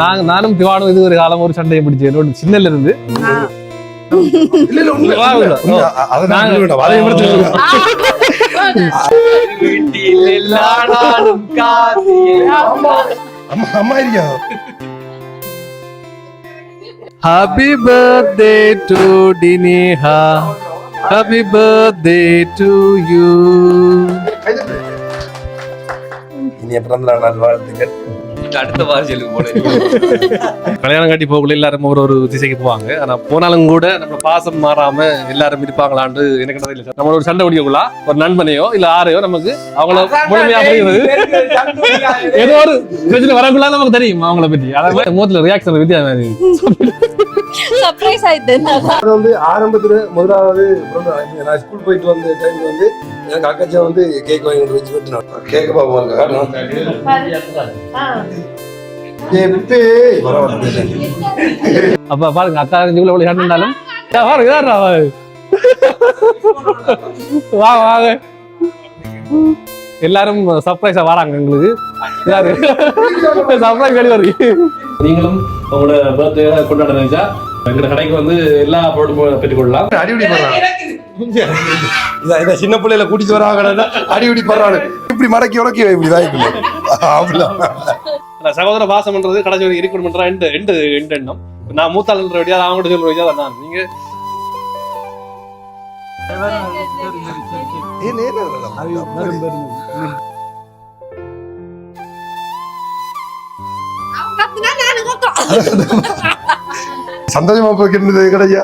நானும் திவானும் இது ஒரு காலம் ஒரு சண்டையை பிடிச்சேன் சின்னல இருந்து. Happy birthday to Dineha. Happy birthday to you. இனிய பிறந்த நாள் வாழ்த்துக்கள். அடுத்த வாரம் சொல்லுங்க போல. கல்யாணம் கட்டி போகல எல்லாரும் ஒரு திசைக்கு போவாங்க. ஆனா போனாலும் கூட நம்ம பாசம் மாறாம எல்லாரும் இருப்பாங்களான்னு எனக்கு தெரியல சார். நம்ம ஒரு சண்டை பிடிக்கக்குள்ள ஒரு நண்பனையோ இல்ல ஆரையோ நமக்கு அவங்கள முழுமையா புரியுது. ஏதோ ஒரு பிரச்சனை வரக்குள்ள நமக்கு தெரியும் அவங்கள பத்தி. அதாவது மூத்துல ரியாக்ஷன் வித்தியாசம் சர்ப்ரைஸ் ஆயிட்டு. அது வந்து ஆரம்பத்துல முதலாவது நான் ஸ்கூல் போயிட்டு வந்த டைம் வந்து எனக்கு அக்காச்சா வந்து கேக் வாங்கி கொண்டு வச்சு வெட்டினான். கேக்க பாப்போம் அப்ப பாருங்க அக்கா இவ்வளவு இருந்தாலும் வாங்க எல்லாரும் சர்ப்ரைஸா வராங்க எங்களுக்கு. சர்ப்ரைஸ் வெளி வருது. நீங்களும் உங்களோட பர்த்டே கொண்டாட நினைச்சா எங்க கடைக்கு வந்து எல்லா பொருளும் பெற்றுக்கொள்ளலாம். அடிப்படி பண்றாங்க சின்ன பிள்ளைல கூட்டிட்டு வராங்க அடிப்படி பண்றாங்க. இப்படி மடக்கி உடக்கி இப்படி தான் சகோதர பாசம்ன்றது கடைசி வரைக்கும் இருக்கணும்ன்ற எண்ணம். நான் மூத்தாளுன்ற வழியா அவங்கள்ட்ட சொல்ற வழியா தான் நீங்க சந்தோஷமா போய்க்கின்றது கிடையா.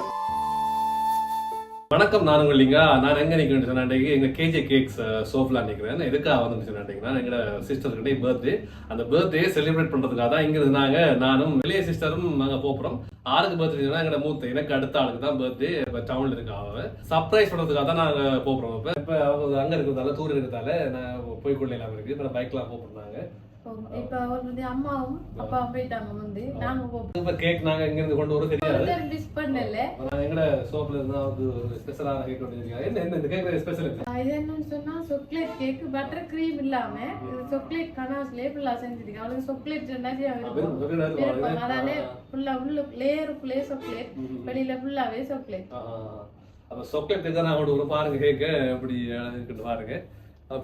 வணக்கம், நான் உங்க நான் எங்க நிக்கிறேன் சொன்னாண்டே எங்க கேஜே கேக்ஸ் சோப்ல நிக்கிறேன். எதுக்காக வந்து சொன்னாண்டீங்கன்னா எங்க சிஸ்டர் கிட்டே பர்த்டே, அந்த பர்த்டே செலிப்ரேட் பண்றதுக்காக தான் இங்க இருந்தாங்க. நானும் வெளியே சிஸ்டரும் நாங்க போறோம். ஆருக்கு பர்த்டே எங்க மூத்த எனக்கு அடுத்த ஆளுக்கு தான் பர்த்டே டவுன்ல இருக்கு. அவ சர்ப்ரைஸ் பண்றதுக்காக தான் நாங்க போறோம். இப்ப அவங்க அங்க இருக்கிறதால தூரம் இருக்கிறதால நான் போய் கொள்ள இல்லாம இருக்கு. இப்ப பைக்லாம் போறாங்க. இப்ப வந்து அம்மாவும் அப்பாவும் போயிட்டாங்க. வந்து நாங்க இப்ப கேக் நாங்க இங்க இருந்து கொண்டு வர தெரியாது. மிஸ் பண்ணல. எங்கட சோப்ல இருந்தா ஒரு ஸ்பெஷலான கேக் கொண்டு வந்திருக்காங்க. என்ன இந்த கேக் ஸ்பெஷல் இது என்னன்னு சொன்னா சாக்லேட் கேக், பட்டர் கிரீம் இல்லாம சாக்லேட் கனாஸ்ல ஃபுல்லா செஞ்சிருக்காங்க. அவங்களுக்கு சாக்லேட் நிறைய இருக்கும். அதால ஃபுல்லா உள்ள லேயருக்குள்ளே சாக்லேட், வெளியில ஃபுல்லாவே சாக்லேட். அப்ப சாக்லேட் தான் நான் ஒரு பாருங்க கேக் எப்படி இருக்குன்னு பாருங்க.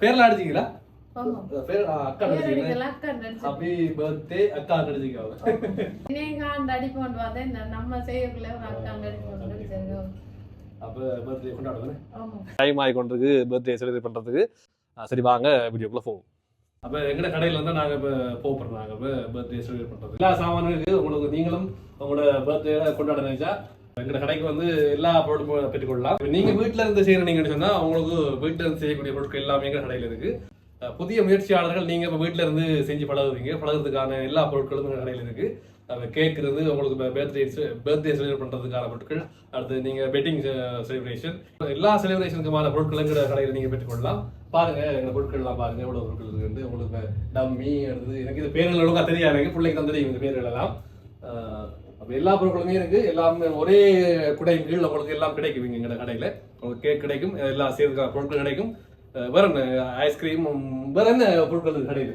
பேர்ல அடிச்சீங்களா? அக்கா ஹாப்பி பர்த்டே அக்கா அடிப்போம் வந்து நம்ம செய்யக்குள்ள அக்கா அடிப்போம். அப்ப பர்த்டே கொண்டாடுவேன். டைம் ஆகி கொண்டிருக்கு பர்த்டே செலிப்ரேட் பண்றதுக்கு. சரி வாங்க வீடியோக்குள்ள போவோம். அப்ப எங்கட கடையில வந்து நாங்க இப்ப போறாங்க பர்த்டே செலிப்ரேட் பண்றது. எல்லா சாமானும் இருக்கு. உங்களுக்கு நீங்களும் உங்களோட பர்த்டே கொண்டாட நினைச்சா எங்க கடைக்கு வந்து எல்லா பொருட்களும் பெற்றுக்கொள்ளலாம். நீங்க வீட்டுல இருந்து செய்யறீங்கன்னு சொன்னா உங்களுக்கு வீட்டுல இருந்து செய்யக்கூடிய பொருட்கள் எல்லாமே எங்க கடையில இருக்கு. புதிய முயற்சியாளர்கள் நீங்க இப்ப வீட்டுல இருந்து செஞ்சு பழகுறதுக்கான எல்லா பொருட்களும் கடையில் இருக்கு. கேக் இருந்து உங்களுக்கு பர்த்டே செலிப்ரேட் பண்றதுக்கான பொருட்கள், அடுத்து நீங்க வெட்டிங் செலிப்ரேஷன், எல்லா செலிப்ரேஷனுக்குமான பொருட்கள் எங்க கடையில் நீங்க பெற்றுக்கொள்ளலாம். பாருங்க எங்க பொருட்கள் எல்லாம் பாருங்க எவ்வளவு பொருட்கள் இருக்கு. உங்களுக்கு டம்மி, அடுத்து எனக்கு இது பேர்கள் ஒழுங்கா தெரியாது, எனக்கு பிள்ளைக்கு தான் தெரியும் இந்த பேர்கள் எல்லாம். அப்ப எல்லா பொருட்களுமே இருக்கு. எல்லாமே ஒரே குடையின் கீழ் உங்களுக்கு எல்லாம் கிடைக்கும் எங்க கடையில. உங்களுக்கு கேக் கிடைக்கும், எல்லாம் சேர்த்துக்கான பொருட்கள் கிடைக்கும். வேற என்ன ஐஸ்கிரீம், வேற என்ன பொருட்கள் கடையில்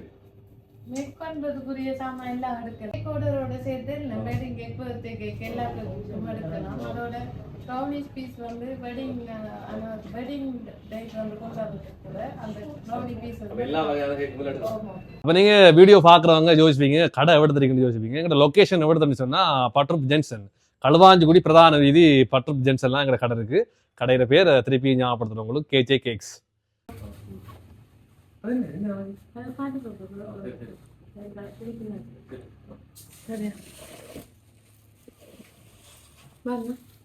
மேக் பண்றதுக்குரிய சாமான் எல்லாம் எடுக்கலாம். கேக்கோடரோட சேர்த்து வெட்டிங் கேக், பர்த்டே கேக் எல்லாத்துக்கும் எடுக்கலாம். அதோட ப்ரௌனிஷ் பீஸ் வந்து வெட்டிங் டேட் வந்து கொண்டாடுறதுக்கு அந்த ப்ரௌனி பீஸ் எல்லா வகையான கேக்குகள் எடுக்கலாம். அப்ப நீங்க வீடியோ பாக்குறவங்க யோசிப்பீங்க கடை எവിടെ தெரியும்னு யோசிப்பீங்க. எங்க லொகேஷன் எവിടെ தெரியும் சொன்னா பட்ருப் ஜங்ஷன், களுவாஞ்சிக்குடி பிரதான வீதி பட்ருப் ஜங்ஷன்லாம் எங்க கடை இருக்கு. கடையில பேர் திருப்பி ஞாபகப்படுத்துறவங்களுக்கு கேஜே கேக்ஸ்.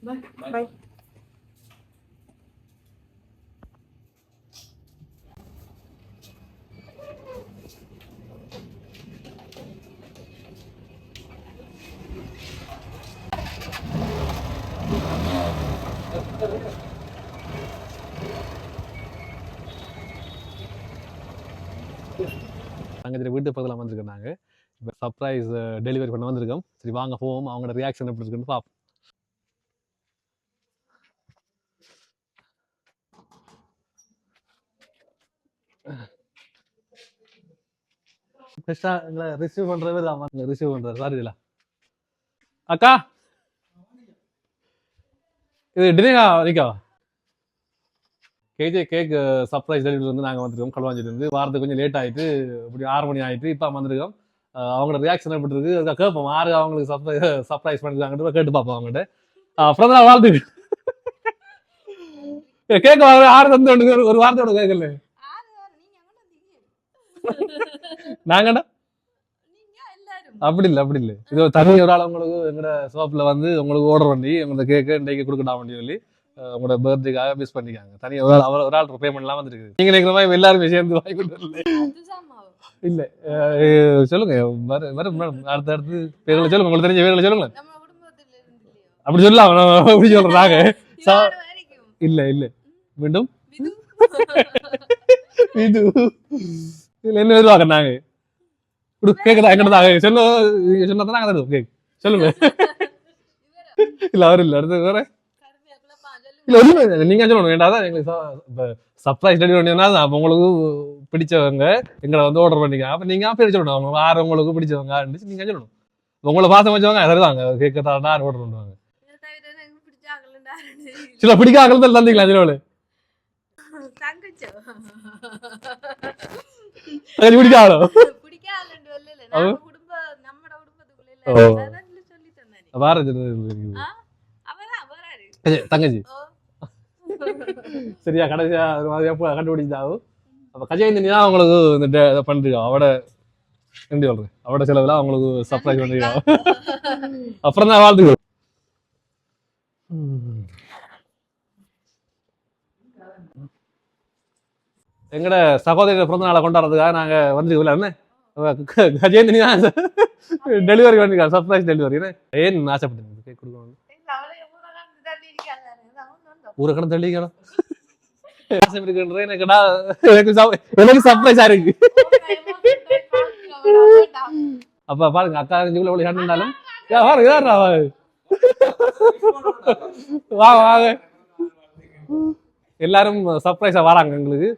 Bye. நாங்கள் வீட்டு பக்கத்தில் வந்திருக்கோம். நாங்கள் இப்போ சர்ப்ரைஸ் டெலிவரி பண்ண வந்திருக்கோம். சரி வாங்க போவோம், அவங்களோட ரியாக்ஷன் எப்படி இருக்குன்னு பார்ப்போம். ரிசீவ் பண்றவர் ரிசீவ் பண்றாரு. சாரிங்களா அக்கா இது டினேகா நிக்கா கேஜே கேக் சர்ப்ரைஸ் டெலிவரி நாங்கள் வந்துருக்கோம் களுவாஞ்சிலேருந்து வாரத்துக்கு கொஞ்சம் லேட் ஆகிட்டு இப்படி 6 மணி ஆகிட்டு இப்போ வந்திருக்கோம். அவங்களோட ரியாக்ஷன் எப்படி இருக்கு அதுக்காக கேட்போம் யாரு அவங்களுக்கு சர்ப்ரைஸ் பண்ணிருக்காங்கன்னு கேட்டு பார்ப்போம் அவங்ககிட்ட. அப்புறம் தான் வாழ்த்துக்கு கேட்க ஆறு தந்து ஒரு வார்த்தையோட கேட்கல நாங்கடா அப்படி இல்லை இது தனி ஒரு ஆள் உங்களுக்கு எங்களோட ஷாப்ல வந்து உங்களுக்கு ஆர்டர் பண்ணி உங்களோட கேக்கு இன்றைக்கு கொடுக்கட்டா அப்படின்னு சொல்லி உங்களோட பர்த்டேக்காக மிஸ் பண்ணிக்காங்க. தனியாக ஒரு ஆள் பேமெண்ட் எல்லாம் வந்துருக்கு. நீங்க நினைக்கிற மாதிரி எல்லாருமே சேர்ந்து வாங்கி கொண்டு இல்ல சொல்லுங்க வரும் அடுத்து பேர்களை சொல்லுங்க உங்களுக்கு தெரிஞ்ச பேர்களை சொல்லுங்க. அப்படி சொல்லலாம் அப்படி சொல்றாங்க இல்ல மீண்டும் இது என்ன வருவாங்க நாங்க கேக்குதா எங்கிட்ட சொன்னா நாங்க தருவோம் கேக் சொல்லுங்க. இல்ல அவரு இல்ல அடுத்து வேற இல்ல ஒண்ணுமே நீங்க சொல்லணும் வேண்டாதான் எங்களுக்கு சர்ப்ரைஸ் ரெடி பண்ணினா உங்களுக்கு பிடிச்சவங்க எங்களை வந்து ஆர்டர் பண்ணிக்க. அப்ப நீங்க பேர் சொல்லணும் அவங்க யார் உங்களுக்கு பிடிச்சவங்க நீங்க சொல்லணும். உங்களை பாசம் வச்சவங்க சரிதாங்க கேட்கறதா ஆர்டர் பண்ணுவாங்க. சில பிடிக்காத தந்தீங்களா சிலவளு பிடிக்காதோ தங்கச்சி சரியா கடைசியா கண்டுபிடிச்சாவும் அப்ப கஜயந்தினி தான் அவங்களுக்கு இந்த பண்ணிருக்கோம். அவட எப்படி சொல்றேன் அவட செலவுல அவங்களுக்கு சர்ப்ரைஸ் பண்ணிருக்கோம். அப்புறம் தான் வாழ்த்துக்கோ. எங்கட சகோதரி பிறந்த நாளை கொண்டாடுறதுக்காக நாங்க வந்துருக்கோம்ல கஜயந்தினி தான் டெலிவரி பண்ணிருக்காங்க சர்ப்ரைஸ் டெலிவரி. ஏன் ஆசைப்பட்டு கேக் கொடுக்கணும் ஊரை கடை தள்ளிக்கணும் ஆசை இருக்குன்ற எனக்கு சர்ப்ரைஸா இருக்கு. அப்ப பாருங்க அக்கா எவ்வளவு இருந்தாலும் வாங்க எல்லாரும் சர்ப்ரைஸா வராங்க எங்களுக்கு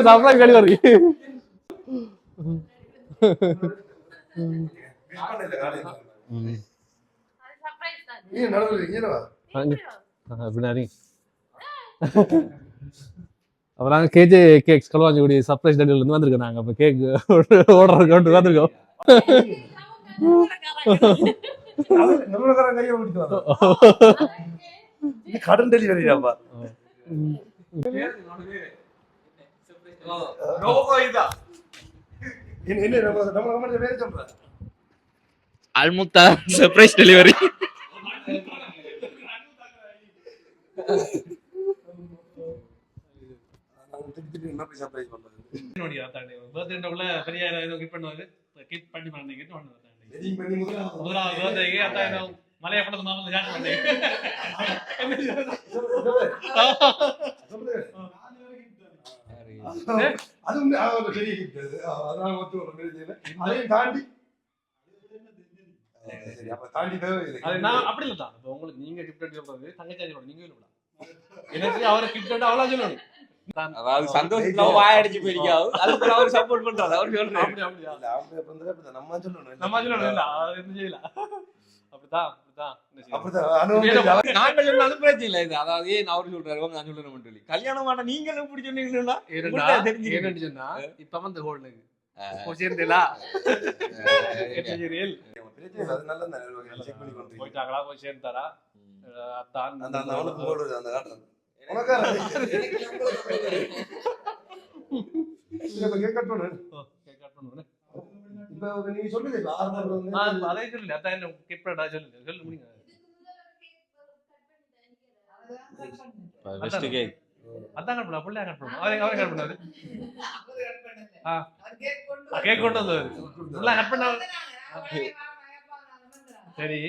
சர்ப்ரைஸ் டெலிவரி. அப்புறம் கேஜே கேக்ஸ் களுவாஞ்சிக்குடி சர்ப்ரைஸ் டெலிவரில இருந்து வந்திருக்கோம் நாங்க. அப்ப கேக் ஆர்டர் கொண்டு வந்திருக்கோம். கடன் டெலிவரியாப்பா அல்முத்தா சர்ப்ரைஸ் டெலிவரி. அப்படி இல்ல உங்களுக்கு நீங்க கிஃப்ட் சொல்றது தங்கச்சி நீங்க எனக்கு அவரை கிஃப்ட் அவ்வளவு சொல்லணும். அதாவது சந்தோஷத்துல வாயடிச்சு போயிருக்காவு அதுக்கு அவர் சப்போர்ட் பண்றாரு. அவர் சொல்றாரு நம்ம சொல்லணும் இல்ல அது என்ன செய்யல அப்படிதான் நாங்க சொன்னாலும் பிரச்சனை இல்லை. இது அதாவது ஏன் அவரு சொல்றாரு நான் சொல்றேன் சொல்லி கல்யாணம் ஆனா நீங்களும் இப்படி சொன்னீங்கன்னா என்னன்னு சொன்னா இப்ப வந்து ஹோல்டுக்கு போயிட்டாங்களா போய் சேர்ந்தாரா அத்தான் நீ சொல்லுங்க அதான் கட் பண்ணா புள்ள கட் பண்ணா அவரே கட் பண்ணாரு. கேக் கொண்டு வந்தாரு புள்ள கட் பண்ணா சரி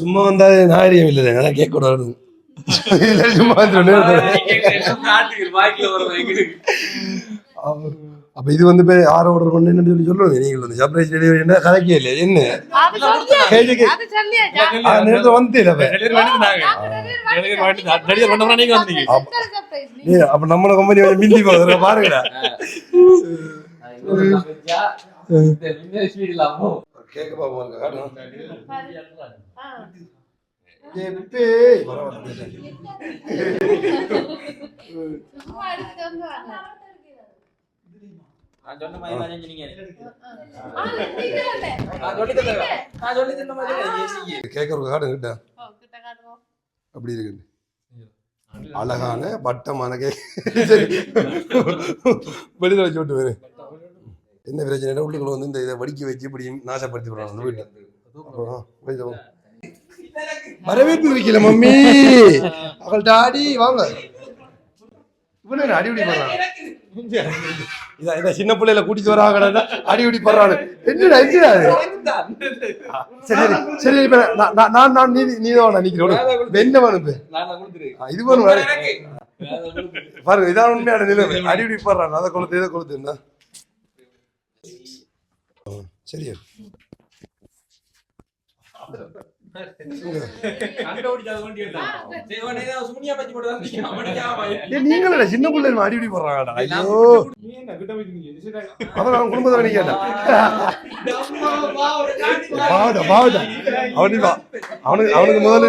சும்மா வந்தா நாகரிகம் இல்லை கேக் கூட வருது சும்மா அப்ப இது வந்து போய் ஆறு ஆர்டர் பண்ணேன்னு சொல்லி சொல்லுங்க. நீங்கள் வந்து சர்ப்ரைஸ் டெலிவரி என்ன கதைக்கே இல்லை என்ன நேரத்தை வந்து அப்ப நம்மள கம்பெனி மிந்தி போகுது பாருங்கடா. கேட்க பாப்போம் அப்படி இருக்கு அழகான வட்டமான வெளியில வச்சு விட்டு வேறு என்ன பிரச்சனை உள்ளுக்குள்ள வந்து இந்த இதை வடிக்க வச்சு இப்படி நாசப்படுத்தி விடுறாங்க வீட்டு. வரவேற்பு வைக்கல மம்மி அவள் டாடி வாங்க இவனு அடிப்படி பண்றான். இதான் சின்ன பிள்ளைல கூட்டிட்டு வராங்க அடிப்படி பண்றாரு. என்னடா சரி சரி நான் நீ தான் நிக்கிறேன் என்ன வேணும் இது வேணும் பாருங்க இதான் உண்மையான நிலைமை. அடிப்படி பண்றாங்க அதை கொளுத்து இதை கொளுத்துன்னா சரியா நீங்கள சின்ன பிள்ளை அடிப்படி போடுறாங்கடா. ஐயோ அதான் குடும்பத்தை நினைக்கிறேன் அவனுக்கு முதல்ல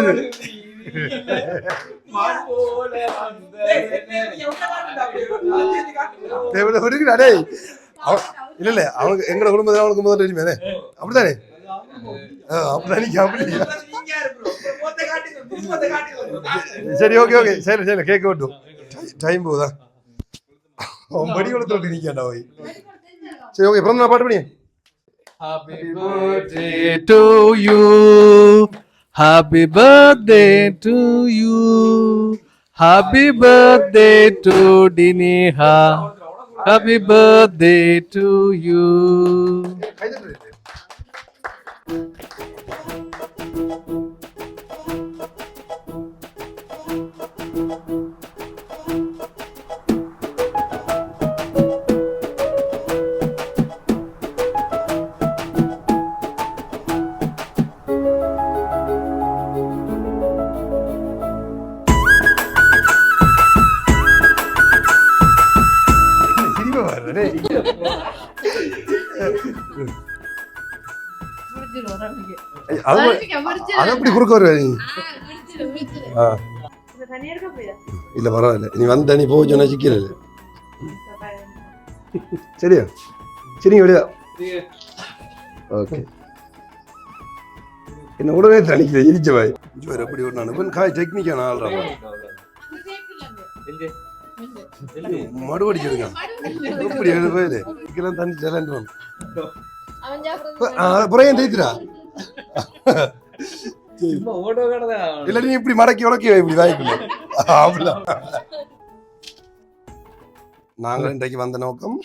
இருக்குடா இல்ல இல்ல அவனுக்கு எங்க குடும்பத்துல அவனுக்கு முதல்ல தெரியுமே அப்படித்தானே சரி ஓகே ஓகே சரி சரி கேட்க விட்டும் டைம் போகுதா படி கொடுத்து நிக்காண்டா போய். சரி ஓகே பிறந்த பாட்டு பண்ணி. Happy birthday to you. Happy birthday to you. Happy birthday to Dineha. Happy birthday to you. அப்படி குறுக்க வருவேன் இல்ல பரவாயில்ல நீ வந்த நீ போக சொன்னா சிக்கல இல்ல சரியா சரிங்க விடுதா ஓகே என்ன உடனே தனிக்கல இடிச்ச வாய் அப்படி ஒரு நான் காய் டெக்னிக்கா நான் ஆள்றா மடுவடிச்சிருங்க இப்படி போயிரு இதெல்லாம் தண்ணி டேலண்ட் புறையும் தேய்த்துடா இல்ல நீ இப்படி மடக்கி உடக்கி இப்படி வாய்க்குள்ள அப்படிலாம். நாங்கள் இன்றைக்கு வந்த நோக்கம்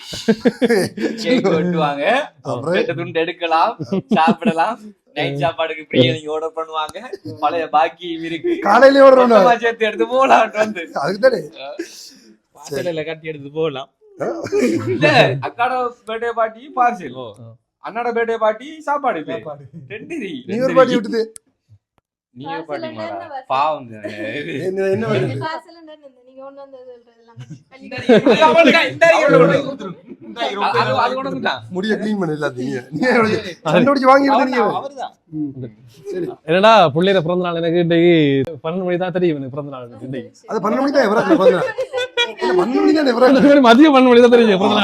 துண்டு எடுக்கலாம் சாப்பிடலாம் நைட் சாப்பாடுக்கு பிரியாணி ஆர்டர் பண்ணுவாங்க பழைய பாக்கி இருக்கு காலையில ஓடுறோம் சேர்த்து எடுத்து போகலாம் வந்து அதுதானே வாசல்ல கட்டி எடுத்து போகலாம். இல்ல அக்காட பர்த்டே பார்ட்டி பார்சல் அண்ணாட பர்த்டே பார்ட்டி சாப்பாடு ரெண்டு நியூ இயர் பார்ட்டி விட்டுது நியூ இயர் பார்ட்டி பாவம் என்ன முடிய கிளீன் பண்ண எல்லாத்தையும் வாங்கி என்னடா பிள்ளைய பிறந்த நாள் எனக்கு இன்னைக்கு 12 மணி தான் தெரியும் எனக்கு பிறந்த நாள் அது 12 மணி தான் எவரா 12 மணி தான் எவரா மதியம் 12 மணி தான் தெரியும் பிறந்த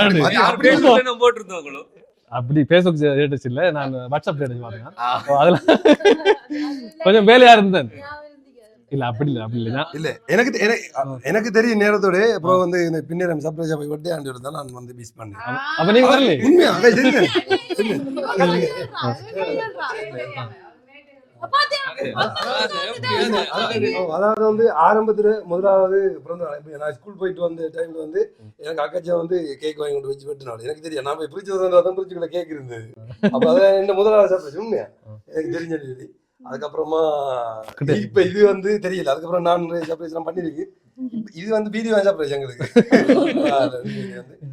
நாள் போட்டிருந்தோம். அப்படி பேஸ்புக் ஸ்டேட்டஸ் இல்ல நான் வாட்ஸ்அப் ஸ்டேட்டஸ் பாத்தேன் அதெல்லாம் கொஞ்சம் வேலையா இருந்தேன் இல்ல அப்படி இல்ல இல்ல எனக்கு தெரியும் நேரத்தோட அப்புறம் வந்து இந்த பின்னேரம் சர்ப்ரைஸா போய் வட்டி ஆண்டு இருந்தா நான் வந்து மிஸ் பண்ணேன். அப்ப நீங்க வரல உண்மையா அதாவது வந்து ஆரம்பத்துல முதலாவது பிறந்த நாள் நான் ஸ்கூல் போயிட்டு வந்த டைம்ல வந்து எனக்கு அக்காச்சா வந்து கேக் வாங்கி கொண்டு வச்சு வெட்டினாள். எனக்கு தெரியும் நான் போய் பிரிச்சு பிரிச்சுக்குள்ள கேக் இருந்தது. அப்ப அதான் என்ன முதலாவது சர்ப்ரைஸ் உண்மையா எனக்கு தெரிஞ்சது. அதுக்கப்புறமா இப்ப இது வந்து தெரியல. அதுக்கப்புறம் நான் சர்ப்ரைஸ் எல்லாம் பண்ணிருக்கு. இது வந்து வீடியோ சர்ப்ரைஸ் எங்களுக்கு.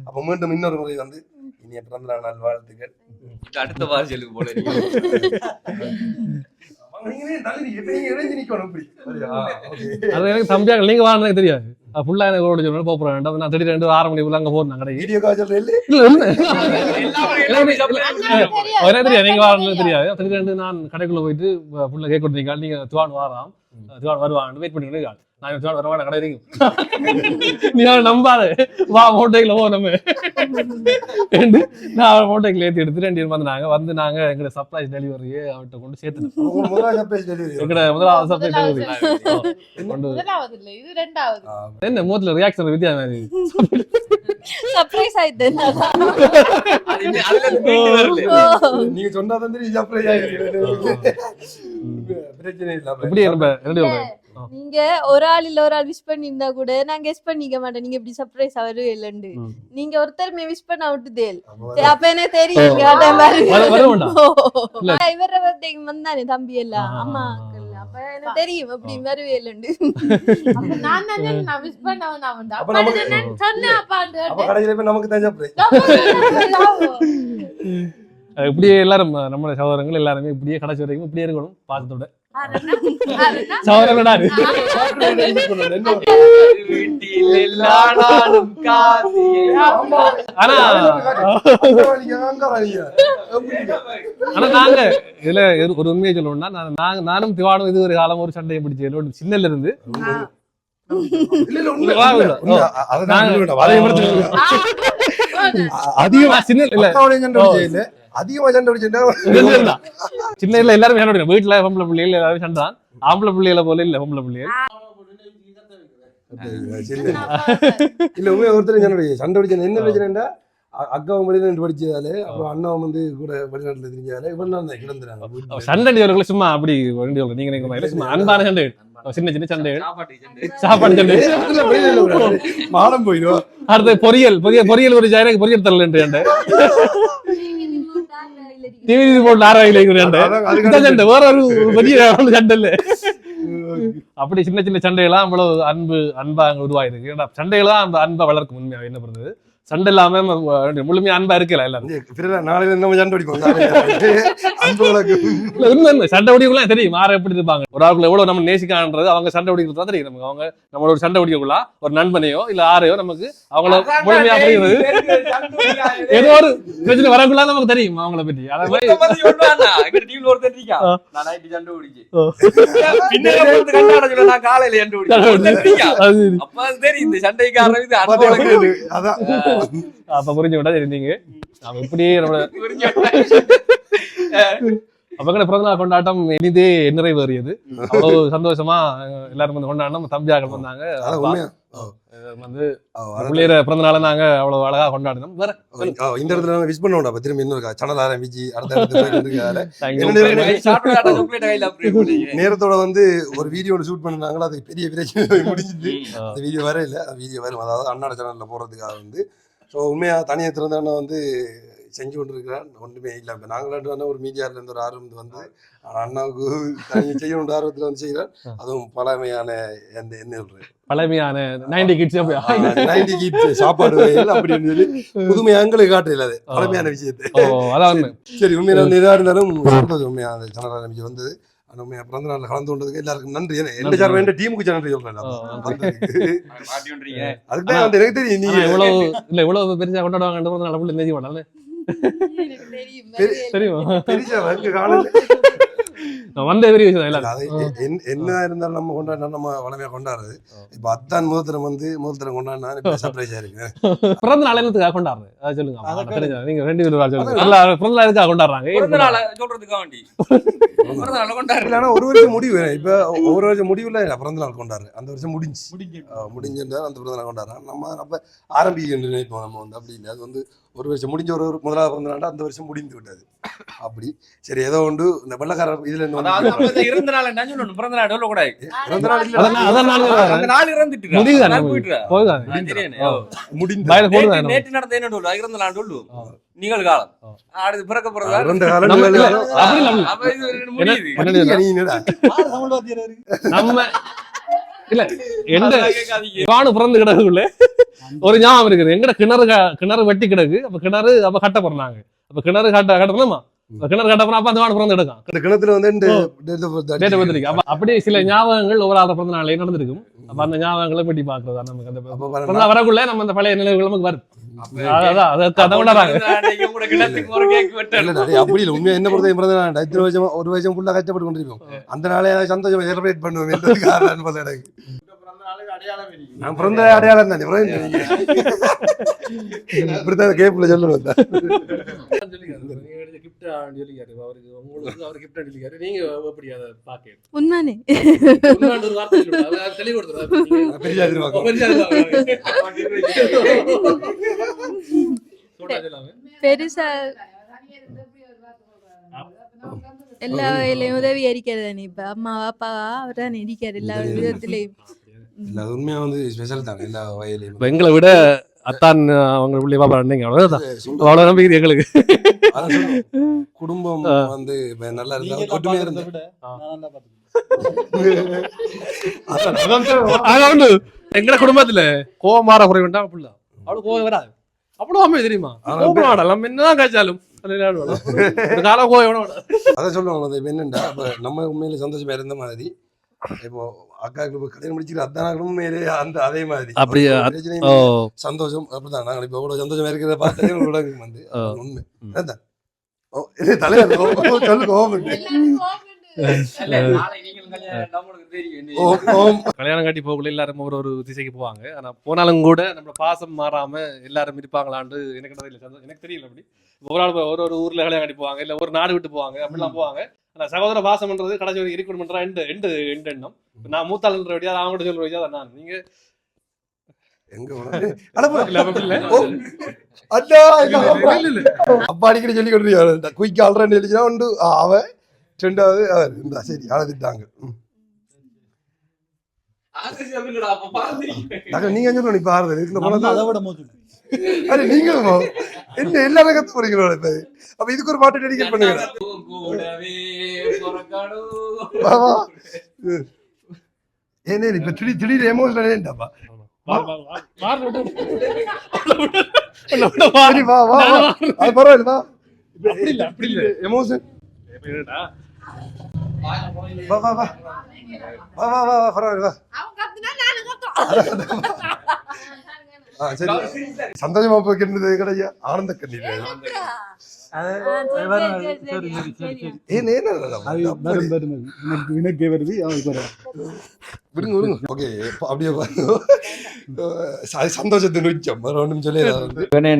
அப்ப மீண்டும் இன்னொரு முறை வந்து இனிய பிறந்த நாள் வாழ்த்துக்கள். அடுத்த வாரத்துக்கு போல அது எனக்கு தம்பியாக நீங்க வாங்க தெரியாது. ஃபுல்லா எனக்கு ஓடி சொல்லணும் போக வேண்டாம். நான் திடீர்னு 6 மணிக்குள்ள அங்க போறேன் கடைக்கு. வீடியோ கால் சொல்றேன் இல்ல தெரியாது நீங்க வாங்க தெரியாது. திடீர்னு நான் கடைக்குள்ள போயிட்டு ஃபுல்லா கேக் கொடுத்தீங்க. நீங்க துவான் வாராம் துவான் வருவான்னு வெயிட் பண்ணிட்டு நான் துவான் வருவாங்க கடை வரைக்கும். நீ நம்பாத வா மோட்டைக்குள்ள போ நம்ம நான் மோட்டைக்குள்ள ஏற்றி எடுத்துட்டு 2 வந்து நாங்க எங்க சர்ப்ரைஸ் டெலிவரியே அவர்கிட்ட கொண்டு சேர்த்துட்டோம். முதலாவது சர்ப்ரைஸ் டெலிவரி என்ன மூத்துல ரியாக்ஷன் வித்தியாசம் சர்ப்ரைஸ் ஆயிடுது. நீங்க சொன்னாதான் சர்ப்ரைஸ் ஆயிடுச்சு. பிரச்சனை இல்ல. நீங்க ஒரு ஆள் இல்ல ஒரு ஆள் விஷ் பண்ணிருந்தா கூட நான் கெஸ் பண்ணிக்க மாட்டேன் நீங்க இப்படி சர்ப்ரைஸ் ஆவரு இல்லன்னு. நீங்க ஒருத்தர் விஷ் பண்ண விட்டுதே அப்ப என்ன தெரியும் இவர பர்த்டேக்கு வந்தானே தம்பி எல்லாம் அம்மா அப்ப எனக்கு தெரியும் அப்படி வருவே இல்லன்னு. நான் விஷ் பண்ணவன் சொன்னேன் அப்ப கடையில போய் நமக்கு தான் சர்ப்ரைஸ். இப்படியே எல்லாரும் நம்ம சகோதரங்கள் எல்லாருமே இப்படியே கடைசி வரைக்கும் இப்படியே இருக்கணும் பாசத்தோட சகோதரங்களா. ஆனா நாங்க இதுல ஒரு உண்மையை சொல்லணும்னா நானும் திவானும் இது ஒரு காலம் ஒரு சண்டையை பிடிச்ச சின்னல இருந்து அதிகமா சின்ன இல்ல எல்லாரும் சண்டை வீட்டுல பொம்பளை பிள்ளைகள் எல்லாரும் சண்டைதான். ஆம்பளை பிள்ளைகளை போல இல்ல பொம்பளை பிள்ளைகள் இல்ல உண்மையா ஒருத்தர் சண்டை பிடிச்ச என்ன பிரச்சனைடா அக்காவும் வெளிநாட்டு படிச்சதாலே அப்புறம் அண்ணாவும் வந்து கூட வெளிநாட்டுல தெரிஞ்சாலே இவன் கிடந்துறாங்க. சண்டை சும்மா அப்படி நீங்க சும்மா அன்பான சண்டை சின்ன சின்ன சண்டை சாப்பாடு சண்டை மானம் போயிடும். அடுத்த பொரியல் பொரியல் ஒரு ஜாயிரம் பொரியல் தரல டிவி போட்டு சண்டை வேற ஒரு பெரிய சண்டை இல்ல. அப்படி சின்ன சின்ன சண்டைகள்லாம் அவ்வளவு அன்பா அங்க உருவாயிருக்கு. ஏன்னா சண்டைகள்லாம் அந்த அன்பை வளர்க்கும். உண்மையா என்ன பண்றது சண்டை இல்லாம முழுமையா அன்பா இருக்கல எல்லாரும். நாளையில நம்ம சண்டை பிடிப்போம். சண்டை பிடிக்கலாம் தெரியும் மாற எப்படி இருப்பாங்க. ஒரு ஆளுக்குள்ள எவ்வளவு நம்ம நேசிக்கான்றது அவங்க சண்டை பிடிக்கிறதா தெரியும் நமக்கு. அவங்க நம்மளோட சண்டை பிடிக்கக்குள்ள ஒரு நண்பனையோ இல்ல ஆரையோ நமக்கு அவங்கள முழுமையா புரியுது. ஏதோ ஒரு பிரச்சனை வரக்குள்ள நமக்கு தெரியும் அவங்கள பத்தி. அதே மாதிரி அப்ப புரிஞ்சு விட்டா தெரிஞ்சீங்க இப்படியே அப்ப பிறந்த நாள் கொண்டாட்டம் இனிதே நிறைவேறியது. அவ்வளவு சந்தோஷமா எல்லாரும் வந்து கொண்டாடினோம். தம்பியாக்கள் வந்தாங்க வந்து பிறந்த நாள நாங்க அவ்வளவு அழகா கொண்டாடினோம். வேற இந்த இடத்துல விஷ் பண்ணுவோம். திரும்பி இன்னொரு சேனல் ஆரம்பிச்சு நேரத்தோட வந்து ஒரு வீடியோ ஷூட் பண்ணாங்களா அது பெரிய பிரச்சனை முடிஞ்சுது. அந்த வீடியோ வர இல்லை. வீடியோ வரும். அதாவது அண்ணாட சேனல்ல போறதுக்காக வந்து ஸோ உண்மையா தனியாக திறந்தாண்ணா வந்து செஞ்சு கொண்டிருக்கிறான். ஒன்றுமே இல்லை. இப்போ நாங்கள் ஒரு மீடியாவில் இருந்து ஒரு ஆர்வம் வந்து அண்ணாவுக்கு தனியாக செய்யணும் ஆர்வத்தில் வந்து செய்கிறான். அதுவும் பழமையான என்ன சொல்றேன் பழமையான 90 கிட்ஸ் சாப்பாடு அப்படின்னு சொல்லி புதுமையா எங்களுக்கு காட்டுறது அது பழமையான விஷயத்தை. சரி உண்மையில வந்து எதா இருந்தாலும் உண்மையா அந்த சேனல் ஆரம்பிச்சு வந்தது. உண்மையா பிறந்த நாள் கலந்து கொண்டதுக்கு எல்லாருக்கும் நன்றி. எந்த சார் வேண்ட டீமுக்கு நன்றி சொல்றேன். அதுக்குதான் வந்து எனக்கு தெரியும் நீங்க இவ்வளவு பெருசா கொண்டாடுவாங்க வந்த பெரிய விஷயம். என்ன இருந்தாலும் நம்ம கொண்டாடினா நம்ம வளமையா கொண்டாடுறது. இப்ப அத்தான் முதல்தரம் வந்து முதல்தரம் கொண்டாடினா சர்ப்ரைஸா இருக்கு. பிறந்த நாள் என்னத்துக்காக கொண்டாடுறது அதை சொல்லுங்க. நீங்க 2 பேரும் பிறந்த நாள் எதுக்காக கொண்டாடுறாங்க சொல்றதுக்காக வேண்டி ஒரு வருஷம் முடிவு. இப்ப ஒவ்வொரு வருஷம் முடிவுல பிறந்த நாள் கொண்டாடுற அந்த வருஷம் முடிஞ்சுன்றா அந்த பிறந்த நாள் கொண்டாடுறோம். நம்ம அப்ப ஆரம்பிக்கின்ற நினைப்போம் நம்ம வந்து அப்படி இல்லை. அது வந்து ஒரு வருஷம் முடிஞ்ச ஒரு முதலாவது பிறந்த நாள் அந்த வருஷம் முடிந்து விட்டது. அப்படி சரி ஏதோ உண்டு இந்த வெள்ளக்கார இதுல இருந்து இறந்த நாள் பிறந்த நாள் சொல்லக்கூடாது. நேற்று நடந்த என்ன இறந்த நாள் சொல்லுவோம் நிகழ்காலம். அடுத்து பிறக்க போறதா ரெண்டு நம்ம இல்ல, காலம் அப்படி இல்ல, அப்ப இது முடியுது நம்ம இல்ல எந்த அதெல்லாம் கேட்காதீங்க. வானு பிறந்து கிடக்குள்ள ஒரு ஞாபகம் இருக்குது. எங்கட கிணறு வெட்டி கிடக்கு. அப்ப கிணறு அப்ப கட்ட போறாங்க. அப்ப கிணறு கட்டணுமா? கிணறு கட்ட போறா அப்ப அந்த வானு பிறந்து கிடக்கும். இந்த கிணத்துல வந்து டேட் பத்திரிக்கை. அப்ப அப்படியே சில ஞாபகங்கள் ஒவ்வொரு ஆள் பிறந்த நாளே நடந்திருக்கும். அப்ப அந்த ஞாபகங்களை பற்றி பாக்குறதா நமக்கு அந்த பிறந்த வரக்குள்ள நம்ம அந்த பழைய நினைவுகள் நமக்கு வரும். அதான் அதை உணராங்க. அன்னைக்கு கூட கிணத்துக்கு ஒரு கேக் வெட்டணும். அப்படி இல்லை உண்மையா என்ன பொறுத்த பிறந்த இத்தனை வருஷம் ஒரு வருஷம் ஃபுல்லா கஷ்டப்பட்டு கொண்டிருக்கோம். அந்த நாளே சந்தோஷமா செலிப்ரேட் பண்ணுவோம் என்றது காரணம் போல எனக்கு. நான் பிறந்த அடையாளம் தானே இப்படித்தான் கேப்ல சொல்லணும். உண்மையானே பெருசா எல்லா வேலையும் உதவி அரிக்கிறது தானே. இப்ப அம்மா அப்பாவா அவர் தான் நெரிக்காரு எல்லா விதத்திலையும். உண்மையா வந்து ஸ்பெஷல் தான் எல்லா வயலையும். எங்களை விட அத்தான் அவங்க உள்ளே பாப்பா அண்ணங்க அவ்வளவுதான். அவ்வளவு நம்பிக்கை எங்களுக்கு. குடும்பம் வந்து நல்லா இருந்தா ஒற்றுமையா இருந்தா எங்கட குடும்பத்துல கோபமாற குறைவுண்டா அப்படிலாம் அவ்வளவு கோவம் வராது. அவ்வளவு அமைதி தெரியுமா? நம்ம என்னதான் காய்ச்சாலும் காலம் கோவம். அதான் சொல்லுவாங்க என்னண்டா நம்ம உண்மையில சந்தோஷமா இருந்த மாதிரி இப்போ அக்காவுக்கு கல்யாணம் முடிச்சுட்டு அத்தானாக்களும் உண்மையிலே அந்த அதே மாதிரி அப்படியே சந்தோஷம் அப்படிதான். நாங்கள் இப்போ எவ்வளவு சந்தோஷமா இருக்கிறத பார்த்தாலே உலகம் வந்து உண்மை அதான் தலைவர் சொல்லு கோவம் கல்யாணம் காட்டி போகல எல்லாரும் ஒரு திசைக்கு போவாங்க. ஆனா போனாலும் கூட நம்ம பாசம் மாறாம எல்லாரும் இருப்பாங்களான்னு எனக்கு தெரியல. அப்படி ஒரு ஊர்ல கல்யாணம் காட்டி போவாங்க, இல்ல ஒரு நாடு விட்டு போவாங்க, அப்படிலாம் போவாங்க. ஆனா சகோதர பாசம்ன்றது கடைசி வரைக்கும் இருக்கணும்ன்ற எந்த எண்ணம். நான் மூத்தாளுன்ற வழியா அவங்க சொல்ற வழியா தான் நான் நீங்க அப்பா அடிக்கடி சொல்லி கொண்டு குயிக் ஆல்ரெடி எழுதினா உண்டு. அவன் ரெண்டாவது அவர் இந்த சரி அழுதுட்டாங்க. நீங்க சொல்லணும் இப்ப ஆறுதல் அது நீங்களும் என்ன எல்லாரும் கத்து போறீங்களோ. அப்ப இதுக்கு ஒரு பாட்டு டெடிகேட் பண்ணுங்க. ஏனே இப்ப திடீர் எமோஷனல் ஏன்டாப்பா பரவாயில்ல அப்படி இல்ல அப்படி இல்ல எமோஷன் வா வா வா வா வா வா பரவாயில்ல சரி சந்தோஷமா போய்க்கின்றது கிடையா ஆனந்த கண்ணீர் சந்தோஷத்தின் உச்சம் ஒன்றும் சொல்லி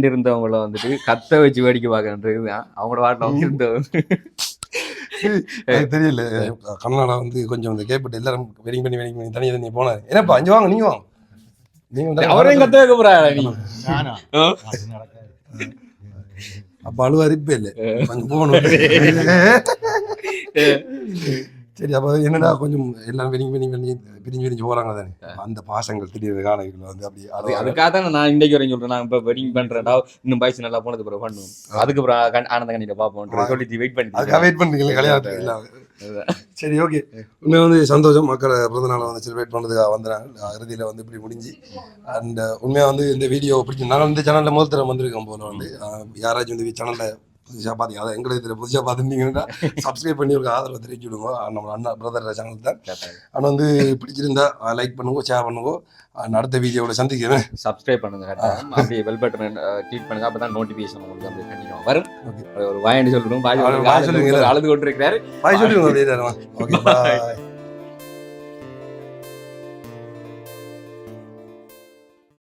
இருந்தவங்கள வந்துட்டு கத்த வச்சு வேடிக்கை பார்க்கறது அவங்களோட வாட்டில் இருந்தவங்க தெரியல. கர்நாடகா வந்து கொஞ்சம் வந்து கேட்பட்டு எல்லாரும் வெடிங் பண்ணி தனியாக போனாரு. ஏன்னாப்பா அஞ்சு வாங்க நீங்க வாங்க நீங்க அவரையும் கத்த வைக்க போறாங்க. அப்ப அழுவ அரிப்பே இல்லை கொஞ்சம் போகணும். சரி அப்ப என்னடா கொஞ்சம் எல்லாம் பிரிஞ்சு போறாங்க தானே அந்த பாசங்கள் திடீர்னு காணவில்லை வந்து அப்படி. அதுக்காக தான் நான் இன்றைக்கு வரைக்கும் சொல்றேன். நான் இப்ப வெட்டிங் பண்றேன்டா இன்னும் பைசு நல்லா போனது பிறகு பண்ணுவோம். அதுக்கப்புறம் ஆனந்த கண்ணியில பாப்போம் சொல்லி வெயிட் பண்ணுறீங்க கல்யாணத்துக்கு. சரி ஓகே உண்மை வந்து சந்தோஷம். மக்களை பிறந்த நாளை வந்து செலிப்ரேட் பண்ணதுக்காக வந்துடுறாங்க. இறுதியில் வந்து இப்படி முடிஞ்சு அண்ட் உண்மையாக வந்து இந்த வீடியோ பிடிச்சி நாங்கள் இந்த சேனலில் முதல் தரம் வந்திருக்கோம் போல வந்து யாராச்சும் இந்த சேனலில் புதுசாக பார்த்தீங்க அதை எங்களை இதில் புதுசாக பார்த்துருந்தீங்கன்னா சப்ஸ்கிரைப் பண்ணி ஒரு ஆதரவை தெரிவிச்சு விடுங்க. நம்ம அண்ணா பிரதர் சேனல் தான். ஆனால் வந்து பிடிச்சிருந்தா லைக் பண்ணுங்க, ஷேர் பண்ணுங்க. அடுத்த வீடியோவில் சந்திக்கிறேன். சப்ஸ்கிரைப் பண்ணுங்க, அப்படியே பெல் பட்டன் கிளிக் பண்ணுங்க. அப்பதான் நோட்டிபிகேஷன் உங்களுக்கு வந்து கண்டினியூ வரும். ஒரு வாயண்டி சொல்லணும். அழுது கொண்டிருக்கிறாரு. பாய் சொல்லுங்க. Okay bye.